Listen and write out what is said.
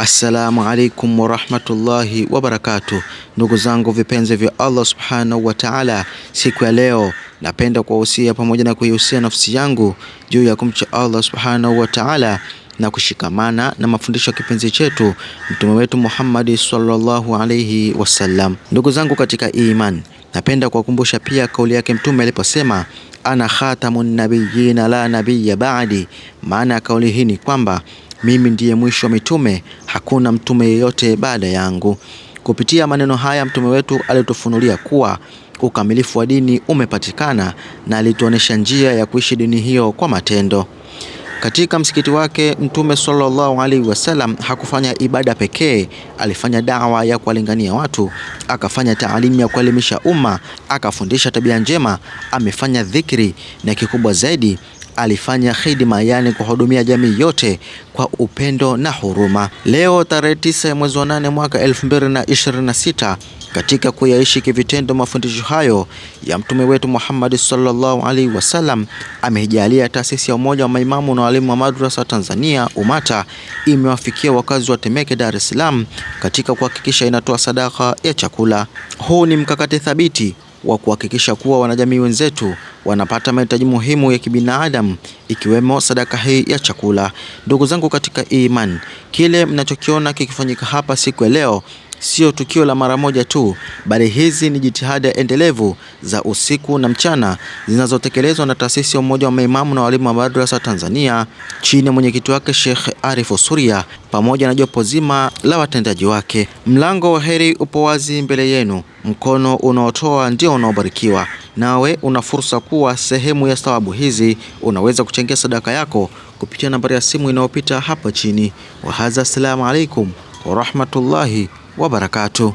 Assalamu alaikum warahmatullahi wabarakatuh. Ndugu zangu vipenzi vya Allah subhanahu wa ta'ala, siku ya leo napenda kuwahusia pamoja na kuihusia nafsi yangu juu ya kumcha Allah subhanahu wa ta'ala na kushikamana na mafundisho ya kipenzi chetu mtume wetu Muhammad sallallahu alayhi wasallam. Ndugu zangu katika iman, napenda kuwakumbusha pia kauli yake mtume aliposema ana khatamun nabiyyin la nabiyya ba'di. Maana ya kauli hii ni kwamba mimi ndiye mwisho wa mitume, hakuna mtume yeyote baada yangu. Kupitia maneno haya mtume wetu alitufunulia kuwa ukamilifu wa dini umepatikana na alituonesha njia ya kuishi dini hiyo kwa matendo. Katika msikiti wake mtume sallallahu alaihi wasallam hakufanya ibada pekee, alifanya dawa ya kuwalingania watu, akafanya taalimu ya kuelimisha umma, akafundisha tabia njema, amefanya dhikri na kikubwa zaidi alifanya khidma, yani kuhudumia jamii yote kwa upendo na huruma. Leo tarehe 9 ya mwezi wa 8 mwaka 2026, katika kuyaishi kivitendo mafundisho hayo ya mtume wetu Muhammad sallallahu alaihi wasallam, amejalia taasisi ya umoja wa maimamu na walimu wa madrasa Tanzania UMATA imewafikia wakazi wa Temeke, Dar es Salaam katika kuhakikisha inatoa sadaka ya chakula. Huu ni mkakati thabiti wa kuhakikisha kuwa wanajamii wenzetu wanapata mahitaji muhimu ya kibinadamu ikiwemo sadaka hii ya chakula. Ndugu zangu katika iman, kile mnachokiona kikifanyika hapa siku ya leo sio tukio la mara moja tu, bali hizi ni jitihada endelevu za usiku na mchana zinazotekelezwa na taasisi ya umoja wa maimamu na walimu wa madrasa Tanzania chini ya mwenyekiti wake Sheikh Arif Suria pamoja na jopo zima la watendaji wake. Mlango wa heri upo wazi mbele yenu, mkono unaotoa ndio unaobarikiwa. Nawe una fursa kuwa sehemu ya thawabu hizi. Unaweza kuchangia sadaka yako kupitia nambari ya simu inayopita hapa chini. Wa hadha, assalamu alaikum wa rahmatullahi wa barakatuh.